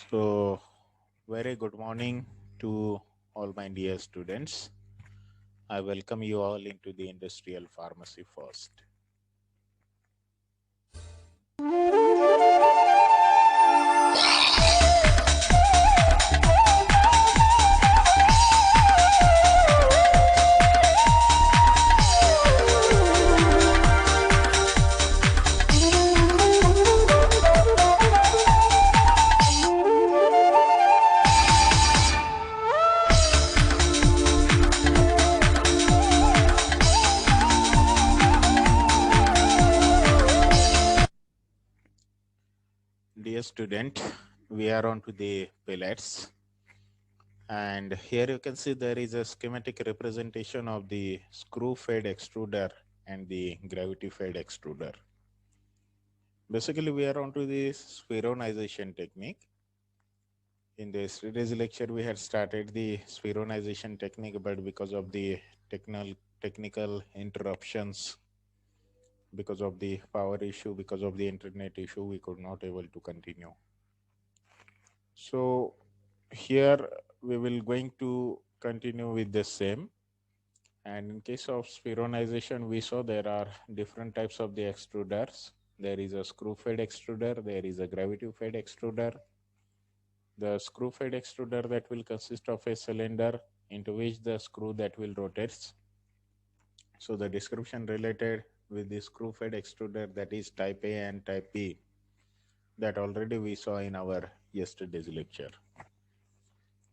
So, very good morning to all my dear students. I welcome you all into the industrial pharmacy first. Dear student, we are on to the pellets. And here you can see there is a schematic representation of the screw-fed extruder and the gravity-fed extruder. Basically, we are on to the spheronization technique. In the yesterday's lecture, we had started the spheronization technique, but because of the technical interruptions, because of the power issue, because of the internet issue, we could not able to continue. So here we will going to continue with the same. And in case of spheronization, we saw there are different types of the extruders. There is a screw-fed extruder, there is a gravity-fed extruder. The screw-fed extruder that will consist of a cylinder into which the screw that will rotates. So the description related with the screw-fed extruder, that is type A and type B, that already we saw in our yesterday's lecture.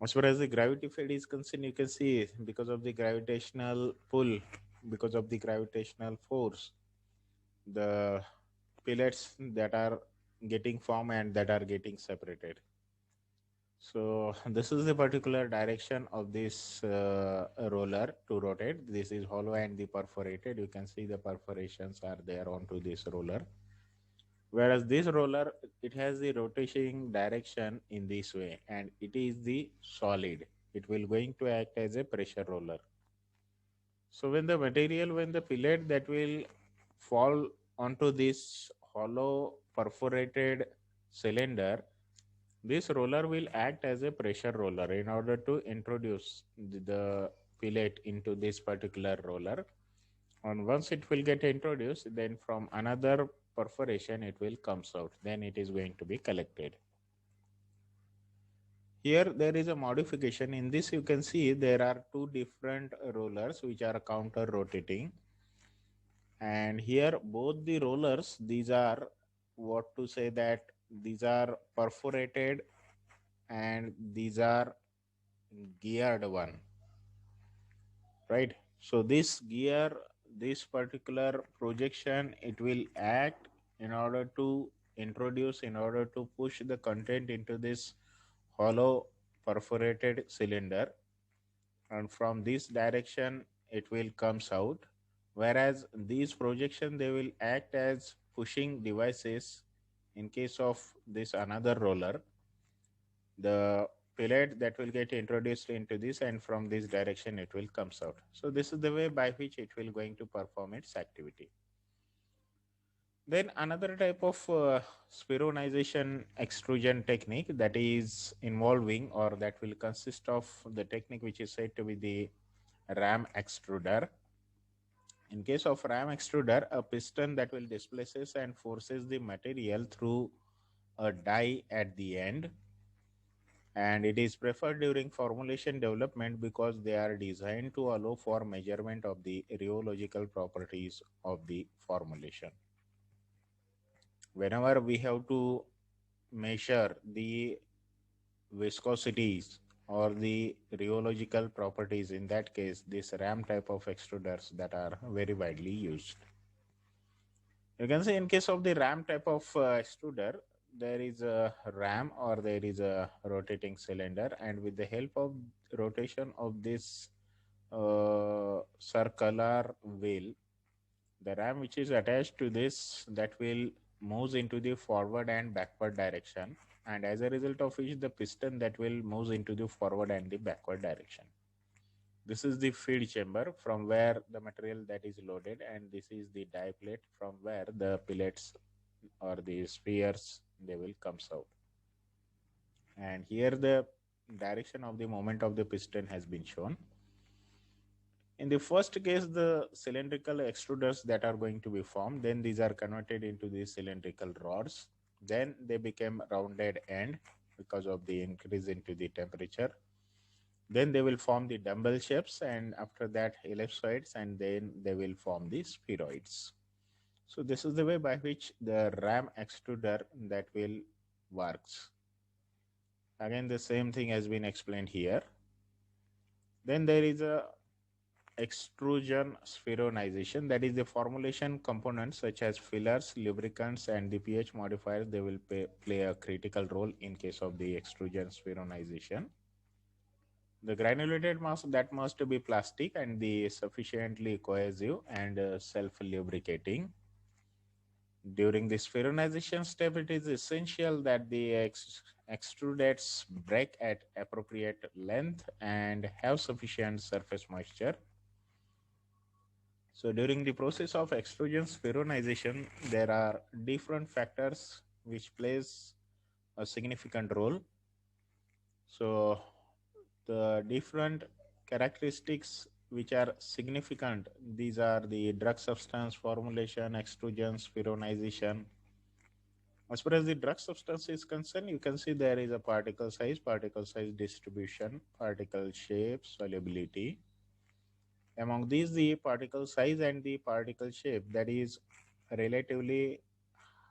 As far as the gravity fed is concerned, you can see because of the gravitational pull, because of the gravitational force, the pellets that are getting formed and that are getting separated. So this is the particular direction of this roller to rotate. This is hollow and the perforated. You can see the perforations are there onto this roller. Whereas this roller, it has the rotating direction in this way, and it is the solid. It will going to act as a pressure roller. So when the pellet that will fall onto this hollow perforated cylinder, this roller will act as a pressure roller in order to introduce the pellet into this particular roller. And once it will get introduced, then from another perforation it will comes out. Then it is going to be collected. Here there is a modification. In this you can see there are two different rollers which are counter rotating. And here both the rollers, these are what to say that these are perforated and these are geared one, right? So this gear, this particular projection, it will act in order to introduce, in order to push the content into this hollow perforated cylinder, and from this direction it will comes out, whereas these projection, they will act as pushing devices. In case of this another roller, the pellet that will get introduced into this, and from this direction it will comes out. So this is the way by which it will going to perform its activity. Then another type of spheronization extrusion technique that is involving, or that will consist of the technique which is said to be the ram extruder. In case of ram extruder, a piston that will displaces and forces the material through a die at the end, and it is preferred during formulation development because they are designed to allow for measurement of the rheological properties of the formulation. Whenever we have to measure the viscosities or the rheological properties, in that case this ram type of extruders that are very widely used. You can see in case of the ram type of extruder, there is a ram or there is a rotating cylinder, and with the help of rotation of this circular wheel, the ram which is attached to this, that will moves into the forward and backward direction, and as a result of which the piston that will moves into the forward and the backward direction. This is the feed chamber from where the material that is loaded, and this is the die plate from where the pellets or the spheres they will comes out. And here the direction of the movement of the piston has been shown. In the first case, the cylindrical extruders that are going to be formed, then these are converted into the cylindrical rods. Then they become rounded end because of the increase into the temperature. Then they will form the dumbbell shapes, and after that ellipsoids, and then they will form the spheroids. So this is the way by which the ram extruder that will works. Again, the same thing has been explained here. Then there is a extrusion spheronization, that is the formulation components such as fillers, lubricants, and the pH modifiers. They will play a critical role in case of the extrusion spheronization. The granulated mass that must be plastic and the sufficiently cohesive and self-lubricating. During the spheronization step, it is essential that the extrudates break at appropriate length and have sufficient surface moisture. So during the process of extrusion spheronization, there are different factors which plays a significant role. So the different characteristics which are significant, these are the drug substance formulation, extrusion, spheronization. As far as the drug substance is concerned, you can see there is a particle size distribution, particle shape, solubility. Among these, the particle size and the particle shape, that is relatively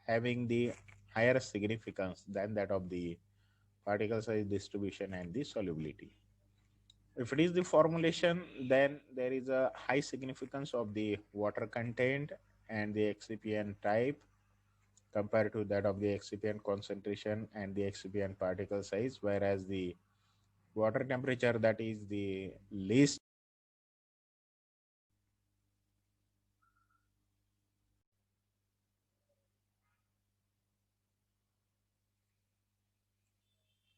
having the higher significance than that of the particle size distribution and the solubility. If it is the formulation, then there is a high significance of the water content and the excipient type compared to that of the excipient concentration and the excipient particle size, whereas the water temperature, that is the least.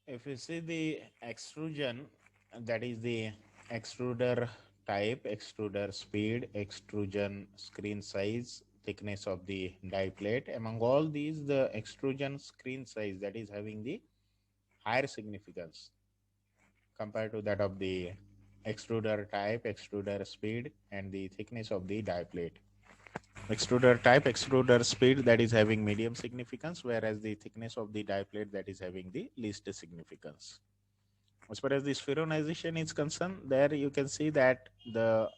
If you see the extrusion, that is the extruder type, extruder speed, extrusion screen size, thickness of the die plate. Among all these, the extrusion screen size that is having the higher significance compared to that of the extruder type, extruder speed, and the thickness of the die plate. Extruder type, extruder speed, that is having medium significance, whereas the thickness of the die plate, that is having the least significance. As far as the spheronization is concerned, there you can see that the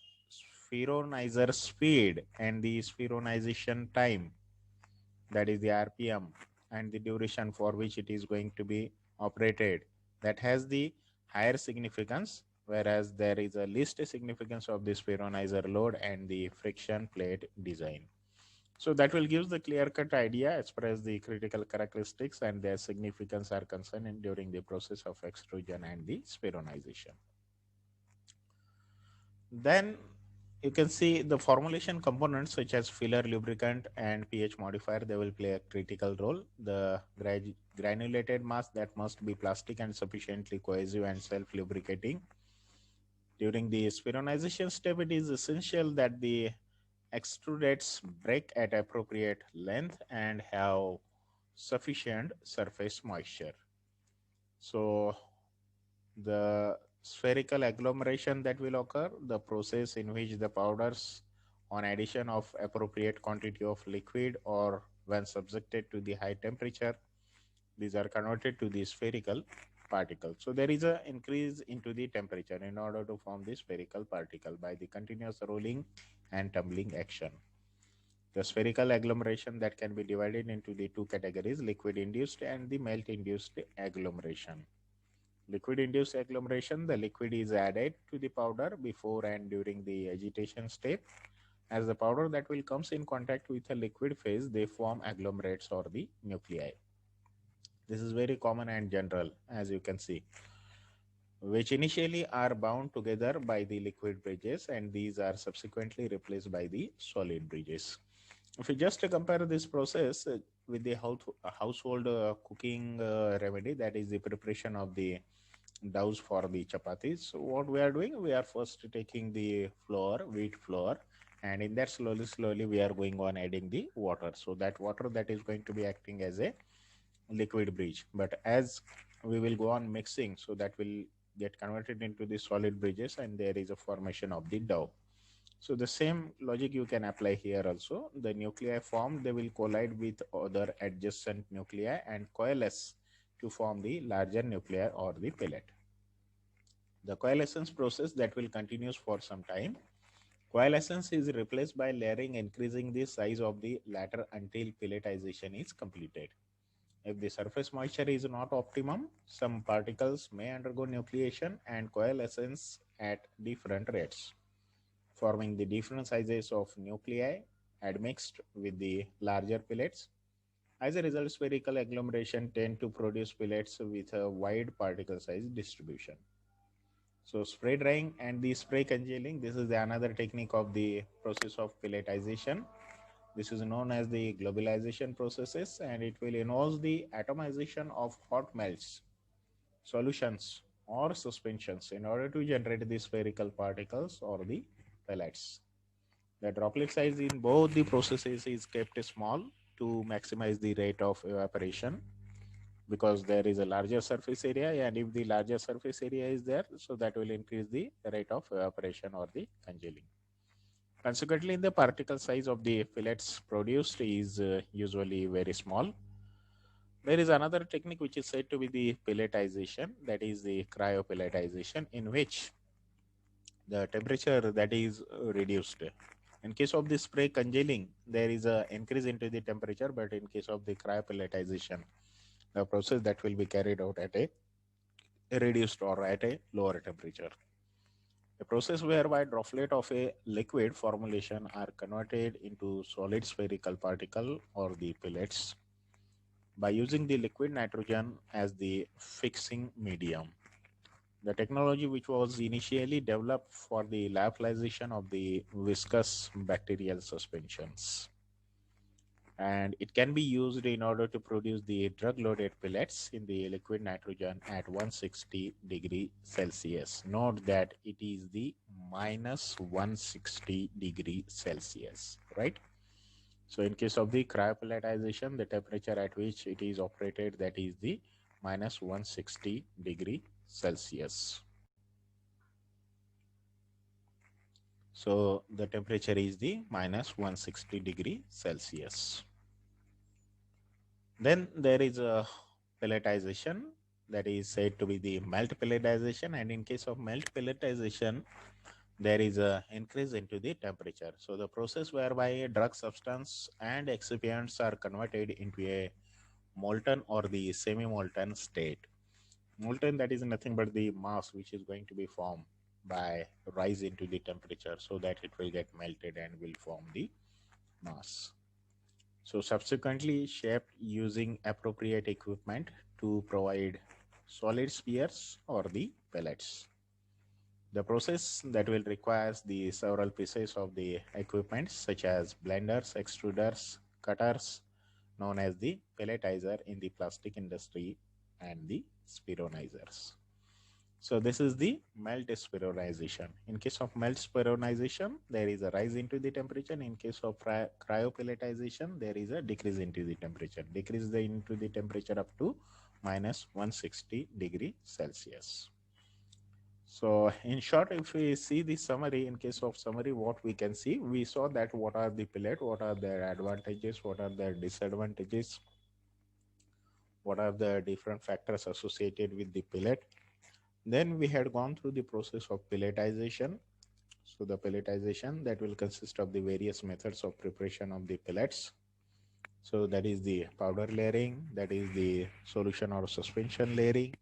spheronizer speed and the spheronization time, that is the RPM, and the duration for which it is going to be operated, that has the higher significance, whereas there is a least significance of the spheronizer load and the friction plate design. So that will give the clear-cut idea as far as the critical characteristics and their significance are concerned during the process of extrusion and the spheronization. Then you can see the formulation components such as filler, lubricant, and pH modifier, they will play a critical role. The granulated mass, that must be plastic and sufficiently cohesive and self-lubricating. During the spheronization step, it is essential that the extrudates break at appropriate length and have sufficient surface moisture. So the spherical agglomeration that will occur, the process in which the powders on addition of appropriate quantity of liquid or when subjected to the high temperature, these are converted to the spherical particle. So there is an increase into the temperature in order to form the spherical particle by the continuous rolling and tumbling action. The spherical agglomeration that can be divided into the two categories, liquid induced and the melt induced agglomeration. Liquid induced agglomeration, the liquid is added to the powder before and during the agitation step. As the powder that will comes in contact with a liquid phase, they form agglomerates or the nuclei. This is very common and general, as you can see, which initially are bound together by the liquid bridges, and these are subsequently replaced by the solid bridges. If you just compare this process with the household cooking remedy, that is the preparation of the doughs for the chapatis. So what we are doing, we are first taking the flour, wheat flour, and in that slowly we are going on adding the water. So that water that is going to be acting as a liquid bridge. But as we will go on mixing, so that will get converted into the solid bridges, and there is a formation of the dough. So the same logic you can apply here also. The nuclei formed, they will collide with other adjacent nuclei and coalesce to form the larger nuclei or the pellet. The coalescence process that will continue for some time. Coalescence is replaced by layering, increasing the size of the latter until pelletization is completed. If the surface moisture is not optimum, some particles may undergo nucleation and coalescence at different rates, forming the different sizes of nuclei admixed with the larger pellets. As a result, spherical agglomeration tend to produce pellets with a wide particle size distribution. So spray drying and the spray congealing, this is the another technique of the process of pelletization. This is known as the globalization processes, and it will involve the atomization of hot melts, solutions or suspensions in order to generate the spherical particles or the pellets. The droplet size in both the processes is kept small to maximize the rate of evaporation, because there is a larger surface area, and if the larger surface area is there, so that will increase the rate of evaporation or the congealing. Consequently, the particle size of the pellets produced is usually very small. There is another technique which is said to be the pelletization, that is the cryopelletization, in which the temperature that is reduced. In case of the spray congealing, there is a increase into the temperature, but in case of the cryopelletization, the process that will be carried out at a reduced or at a lower temperature. A process whereby droplet of a liquid formulation are converted into solid spherical particle or the pellets by using the liquid nitrogen as the fixing medium. The technology, which was initially developed for the lyophilization of the viscous bacterial suspensions, and it can be used in order to produce the drug-loaded pellets in the liquid nitrogen at 160 degree Celsius. Note that it is the minus 160 degree Celsius, right? So in case of the cryopelletization, the temperature at which it is operated, that is the minus 160 degree Celsius. So the temperature is the minus 160 degree Celsius. Then there is a pelletization, that is said to be the melt pelletization, and in case of melt pelletization, there is a increase into the temperature. So the process whereby a drug substance and excipients are converted into a molten or the semi-molten state. Molten, that is nothing but the mass which is going to be formed by rise into the temperature, so that it will get melted and will form the mass. So subsequently shaped using appropriate equipment to provide solid spheres or the pellets. The process that will require the several pieces of the equipment such as blenders, extruders, cutters, known as the pelletizer in the plastic industry, and the spironizers. So this is the melt spironization. In case of melt spironization, there is a rise into the temperature. In case of cryopelletization, there is a decrease into the temperature. Decrease into the temperature up to minus 160 degree Celsius. So in short, if we see the summary, in case of summary, what we can see, we saw that what are the pellet, what are their advantages, what are their disadvantages, what are the different factors associated with the pellet. Then we had gone through the process of pelletization. So the pelletization, that will consist of the various methods of preparation of the pellets. So that is the powder layering, that is the solution or suspension layering,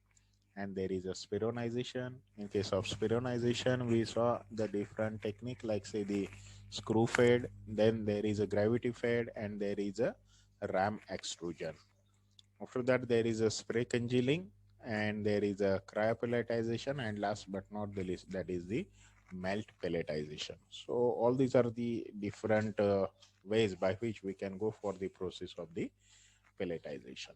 and there is a spironization. In case of spironization, we saw the different technique, like say the screw fed, then there is a gravity fed, and there is a ram extrusion. After that, there is a spray congealing, and there is a cryopelletization, and last but not the least, that is the melt pelletization. So all these are the different ways by which we can go for the process of the pelletization.